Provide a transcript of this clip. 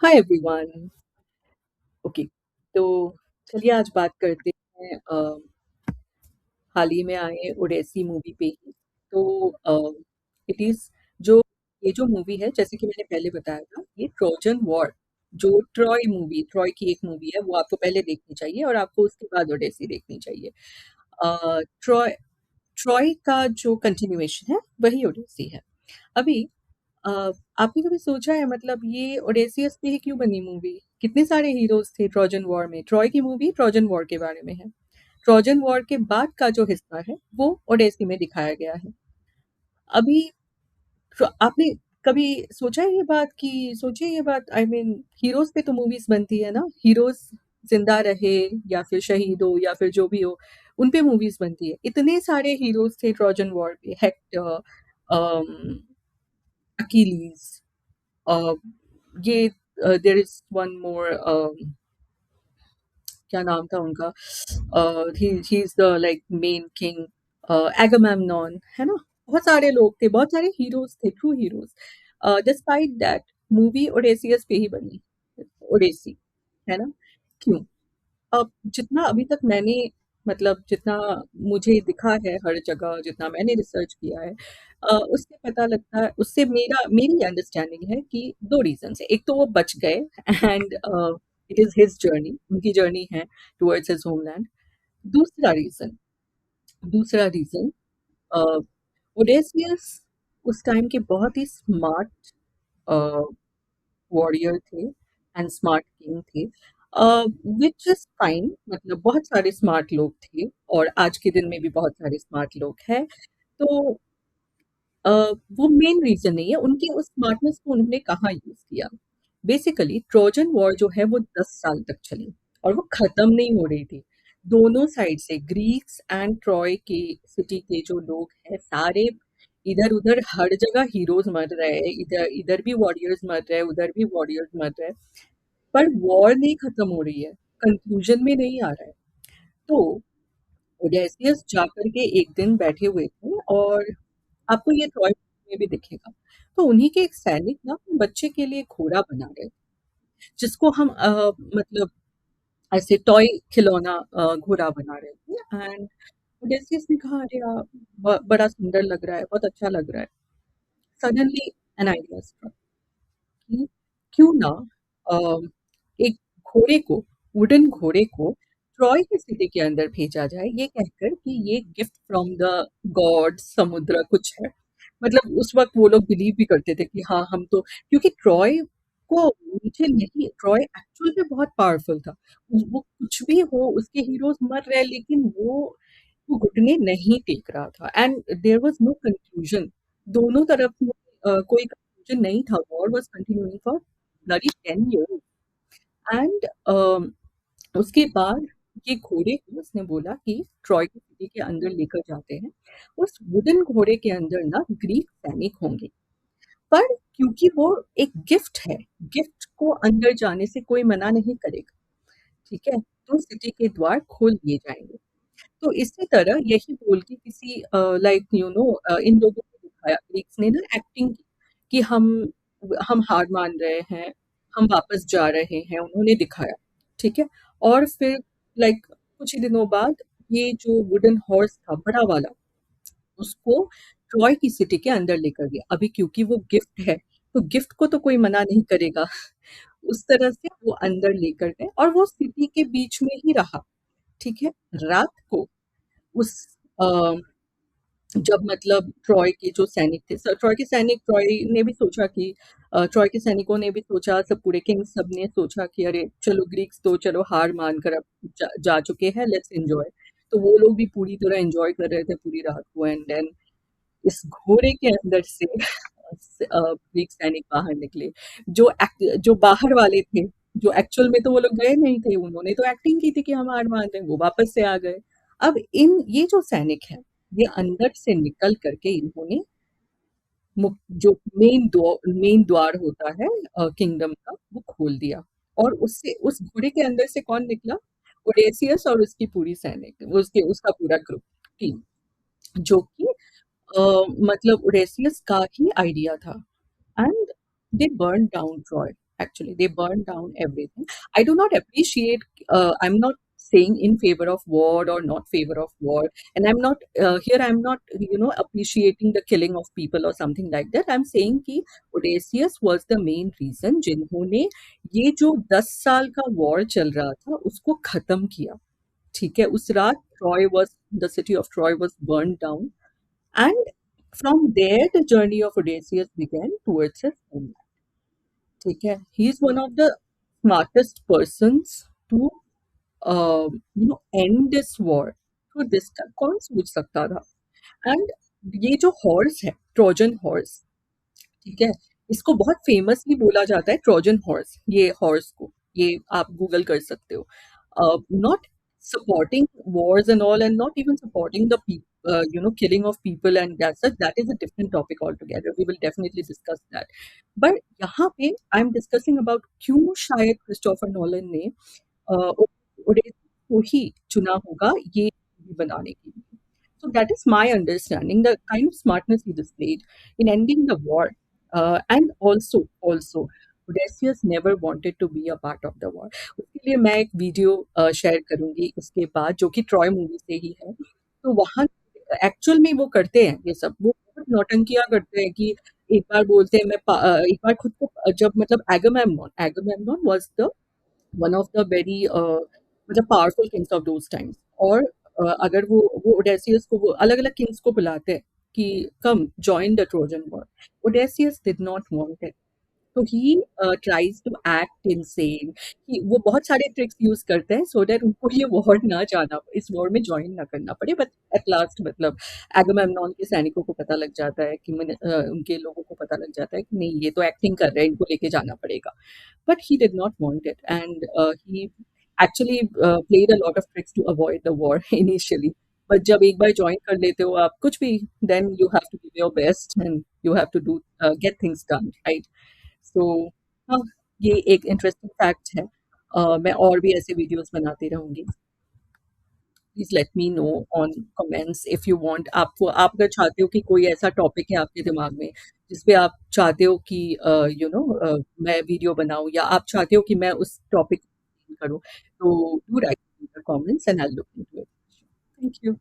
Hi everyone. Okay, तो चलिए आज बात करते हैं हाल ही में आए ओडेसी मूवी पे ही। तो इट इज़ जो ये जो मूवी है, जैसे कि मैंने पहले बताया था, ये ट्रोजन वॉर, जो ट्रॉय की एक मूवी है, वो आपको पहले देखनी चाहिए और आपको उसके बाद ओडेसी देखनी चाहिए। ट्रॉय ट्रॉय का जो कंटिन्यूएशन है, वही ओडेसी है। अभी अ, आपने कभी सोचा है, मतलब ये ओडेसियस पे ही क्यों बनी मूवी? कितने सारे हीरोज़ थे ट्रोजन वॉर में। ट्रॉय की मूवी ट्रोजन वॉर के बारे में है। ट्रोजन वॉर के बाद का जो हिस्सा है, वो ओडेसी में दिखाया गया है। अभी आपने कभी सोचा है ये बात कि सोचिए ये बात, आई मीन हीरोज़ पे तो मूवीज़ बनती है ना, हीरोज़ ज़िंदा रहे या फिर शहीद हो या फिर जो भी हो, उन पे मूवीज़ बनती है। इतने सारे हीरोज़ थे ट्रोजन वॉर पे, हेक्टर, अम, अकीलीज़, अ, ये देयर इज़ वन मोर, क्या नाम था उनका? He is the like main king, Agamemnon, है ना? बहुत सारे लोग थे, बहुत सारे हीरोज़ थे, true heroes. Despite that movie Odysseus पे ही बनी, ओडेसी, है ना? क्यों? अब जितना अभी तक मैंने, मतलब जितना मुझे दिखा है हर जगह, जितना मैंने रिसर्च किया है, उससे पता लगता है, उससे मेरी अंडरस्टैंडिंग है कि 2 रीज़न्स हैं। एक तो वो बच गए and it is his journey, उनकी जर्नी है टुवर्ड्स हिज़ होमलैंड। दूसरा रीज़न दूसरा रीज़न, अ, ओडेसियस उस टाइम के बहुत ही स्मार्ट अ वॉरियर थे एंड स्मार्ट किंग थे, व्हिच इज़ फाइन, मतलब बहुत सारे स्मार्ट लोग थे और आज के दिन में भी बहुत सारे स्मार्ट लोग हैं। तो अ, वो मेन रीज़न नहीं है, उनकी उस स्मार्टनेस को उन्होंने कहाँ यूज़ किया। बेसिकली ट्रोजन वॉर जो है वो 10 साल तक चली और वो खत्म नहीं हो रही थी। दोनों साइड से ग्रीक्स एंड ट्रॉय के सिटी के जो लोग हैं, सारे इधर-उधर हर जगह हीरोज़ मर रहे हैं, इधर इधर भी वॉरियर्स मर रहे हैं, उधर भी वॉरियर्स मर रहे हैं। पर वॉर नहीं खत्म हो रही है, कंक्लूजन में नहीं आ रहा है। तो ओडेसियस जाकर के एक दिन बैठे हुए थे और आपको ये टॉय में भी दिखेगा। तो उन्हीं के एक सैनिक ना बच्चे के लिए घोड़ा बना रहे थे, जिसको हम मतलब ऐसे टॉय खिलौना घोड़ा बना रहे थे एंड ओडेसियस ने कहा, "अरे यार, बड़ा सुंदर लग रहा है, बहुत अच्छा लग रहा है।" सडनली एन आइडिया स्ट्रक कि क्यों ना अ, एक घोड़े को, वुडन घोड़े को ट्रॉय की सिटी के अंदर भेजा जाए, ये कहकर कि ये गिफ्ट फ्रॉम द गॉड समुद्र कुछ है। मतलब उस वक़्त वो लोग बिलीव भी करते थे कि हाँ, हम तो, क्योंकि ट्रॉय को नीचे नहीं, ट्रॉय एक्चुअल में बहुत पावरफुल था। वो कुछ भी हो, उसके हीरोज़ मर रहे हैं, लेकिन वो घुटने नहीं टेक रहा था and there was no conclusion. दोनों तरफ में कोई कन्क्लूजन नहीं था। War was continuing for bloody 10 years and उसके बाद ये घोड़े को उसने बोला कि ट्रॉय की सिटी के अंदर लेकर जाते हैं। उस वुडन घोड़े के अंदर ना ग्रीक सैनिक होंगे, पर क्योंकि वो एक गिफ्ट है, गिफ्ट को अंदर जाने से कोई मना नहीं करेगा, ठीक है? तो सिटी के द्वार खोल दिए जाएँगे। तो इसी तरह यही बोल के किसी लाइक इन लोगों ने दिखाया, ग्रीक्स ने ना एक्टिंग की कि हम हार मान रहे हैं, हम वापस जा रहे हैं, उन्होंने दिखाया, ठीक है? और फिर लाइक कुछ ही दिनों बाद ये जो वुडन हॉर्स था बड़ा वाला, उसको ट्रॉय की सिटी के अंदर लेकर गया। अभी क्योंकि वो गिफ्ट है, तो गिफ्ट को तो कोई मना नहीं करेगा। उस तरह से वो अंदर लेकर गए और वो सिटी के बीच में ही रहा, ठीक है? रात को उस अ, जब मतलब ट्रॉय के जो सैनिक थे, ट्रॉय के सैनिक, ट्रॉय ने भी सोचा कि ट्रॉय के सैनिकों ने भी सोचा, सब पूरे किंग्स सब ने सोचा कि अरे चलो, ग्रीक्स तो चलो हार मानकर अब जा चुके हैं, लेट्स एन्जॉय। तो वो लोग भी पूरी तरह एन्जॉय कर रहे थे पूरी रात को एंड देन इस घोड़े के अंदर से ग्रीक सैनिक बाहर निकले। जो बाहर वाले थे, जो एक्चुअल में तो वो लोग गए नहीं थे, उन्होंने तो एक्टिंग की थी कि हम हार मान रहे हैं, वो वापस से आ गए। अब इन ये जो सैनिक हैं, ये अंदर से निकल करके इन्होंने जो मेन द्वार होता है किंगडम का, वो खोल दिया और उससे उस घोड़े के अंदर से कौन निकला? ओडेसियस और उसकी पूरी सैनिक, उसका पूरा ग्रुप, टीम, जो कि मतलब ओडेसियस का ही आइडिया था and they burn down Troy Actually. They burned down everything. I do not appreciate, I'm not saying in favor of war or not favor of war. And I'm not, here I'm not, appreciating the killing of people or something like that. I'm saying कि Odysseus was the main reason जिन्होंने ये जो 10 साल का war चल रहा था उसको खत्म किया. ठीक है, उस रात Troy was, the city of Troy was burned down, and from there the journey of Odysseus began towards his homeland. ठीक है, he is one of the smartest persons to end this war. तो this कौन सोच सकता था? And ये जो horse है, ट्रोजन हॉर्स, ठीक है, इसको बहुत फेमसली बोला जाता है ट्रोजन हॉर्स, ये हॉर्स को, ये आप गूगल कर सकते हो. Not supporting wars and all, and not even supporting the killing of people and that's such, that is a different topic altogether. We will definitely discuss that. But यहाँ पे I'm discussing about क्यों शायद Christopher Nolan ने Odyssey को ही चुना होगा ये movie बनाने के लिए. So that is my understanding, the kind of smartness he displayed in ending the war. And also, Odysseus never wanted to be a part of the war. उसके लिए मैं एक वीडियो शेयर करूंगी इसके बाद, जो कि ट्रॉय मूवी से ही है. तो वहाँ एक्चुअल में वो करते हैं ये सब, वो बहुत नौटंकियां करते हैं कि एक बार बोलते हैं एक बार खुद को, जब मतलब Agamemnon was the one of the very मतलब powerful kings of those times. और अगर वो ओडेसियस को, वो अलग अलग किंग्स को बुलाते हैं कि come join the Trojan war. Odysseus did not want it. तो he tries to act insane, कि वो बहुत सारे ट्रिक्स यूज करते हैं सो दैट उनको ये वॉर ना जाना, इस वॉर में ज्वाइन ना करना पड़े. बट एट लास्ट मतलब एगमेमनॉन के सैनिकों को पता लग जाता है कि उनके लोगों को पता लग जाता है कि नहीं, ये तो एक्टिंग कर रहे हैं, इनको लेके जाना पड़ेगा. But he did not want it, and he actually played a lot of tricks to avoid the war initially. But जब एक बार join कर लेते हो आप कुछ भी, then you have to give your best and you have to do get things done, right? So हाँ, ये एक interesting fact है. मैं और भी ऐसे videos बनाती रहूंगी. Please let me know on comments if you want. आपको, आप अगर चाहते हो कि कोई ऐसा टॉपिक है आपके दिमाग में जिस पे आप चाहते हो कि मैं वीडियो बनाऊं, या आप चाहते हो कि मैं उस टॉपिक करूं, तो do right in the comments and I will look into it. Thank you.